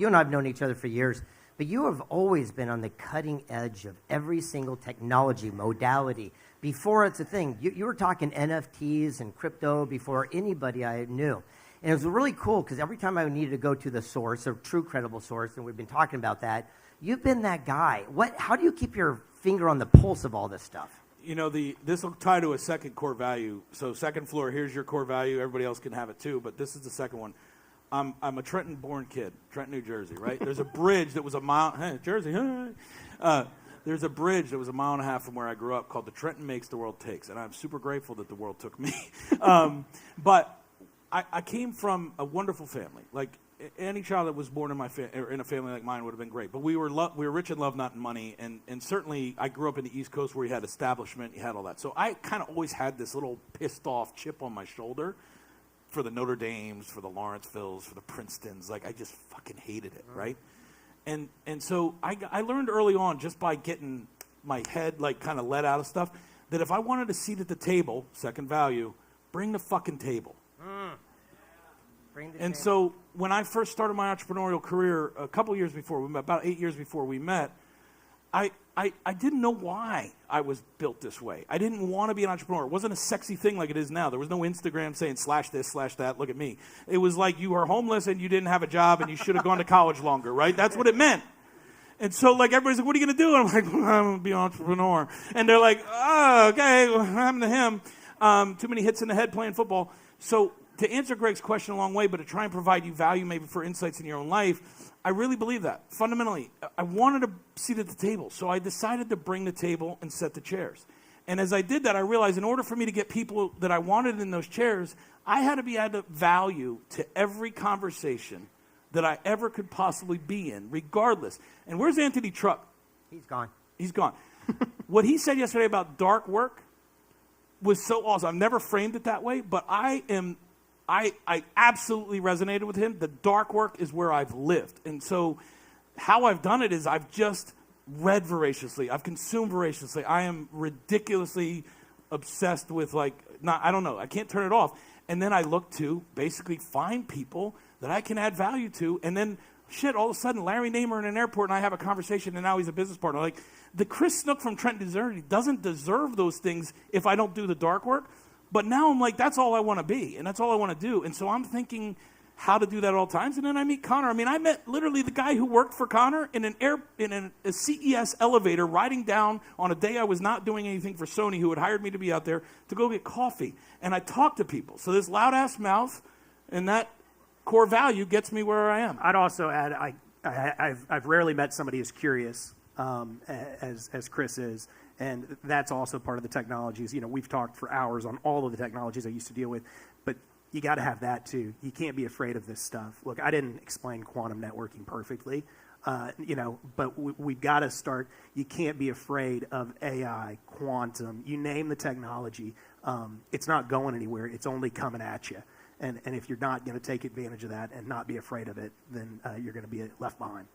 you and I have known each other for years, but you have always been on the cutting edge of every single technology modality. Before it's a thing, you were talking NFTs and crypto before anybody I knew. And it was really cool because every time I needed to go to the source, a true credible source, and we've been talking about that, you've been that guy. How do you keep your finger on the pulse of all this stuff? You know, this will tie to a second core value. So second floor, here's your core value. Everybody else can have it too, but this is the second one. I'm a Trenton-born kid, Trenton, New Jersey, right? There's a bridge that was a mile, Jersey, there's a bridge that was a mile and a half from where I grew up called the Trenton Makes, the World Takes, and I'm super grateful that the world took me. But I came from a wonderful family. Like, any child that was born in in a family like mine would have been great. But we were rich in love, not in money. And certainly I grew up in the East Coast where you had establishment, you had all that. So I kind of always had this little pissed off chip on my shoulder for the Notre Dames, for the Lawrencevilles, for the Princetons. Like, I just fucking hated it, right? And so I learned early on, just by getting my head like kind of let out of stuff, that if I wanted a seat at the table, second value, bring the fucking table. And so when I first started my entrepreneurial career a couple years before, about 8 years before we met, I didn't know why I was built this way. I didn't want to be an entrepreneur. It wasn't a sexy thing like it is now. There was no Instagram saying slash this, slash that, look at me. It was like you were homeless and you didn't have a job and you should have gone to college longer, right? That's what it meant. And so, like, everybody's like, what are you going to do? And I'm like, well, I'm going to be an entrepreneur. And they're like, oh, okay, what happened to him? Too many hits in the head playing football. So to answer Greg's question a long way, but to try and provide you value maybe for insights in your own life, I really believe that. Fundamentally, I wanted a seat at the table, so I decided to bring the table and set the chairs. And as I did that, I realized in order for me to get people that I wanted in those chairs, I had to be added value to every conversation that I ever could possibly be in, regardless. And where's Anthony Truck? He's gone. He's gone. What he said yesterday about dark work was so awesome. I've never framed it that way, but I absolutely resonated with him. The dark work is where I've lived. And so how I've done it is I've just read voraciously. I've consumed voraciously. I am ridiculously obsessed with, like, I don't know. I can't turn it off. And then I look to basically find people that I can add value to. And then, shit, all of a sudden, Larry Namer in an airport and I have a conversation and now he's a business partner. Like, the Chris Snook from Trenton, New Jersey doesn't deserve those things if I don't do the dark work. But now I'm like, that's all I want to be, and that's all I want to do. And so I'm thinking how to do that at all times. And then I meet Connor. I mean, I met literally the guy who worked for Connor in a CES elevator riding down on a day I was not doing anything for Sony, who had hired me to be out there to go get coffee. And I talked to people. So this loud-ass mouth and that core value gets me where I am. I'd also add, I've rarely met somebody as curious as Chris is. And that's also part of the technologies. You know, we've talked for hours on all of the technologies I used to deal with, but you got to have that too. You can't be afraid of this stuff. Look, I didn't explain quantum networking perfectly, but we've got to start. You can't be afraid of AI, quantum, you name the technology. It's not going anywhere. It's only coming at you. And if you're not going to take advantage of that and not be afraid of it, then you're going to be left behind.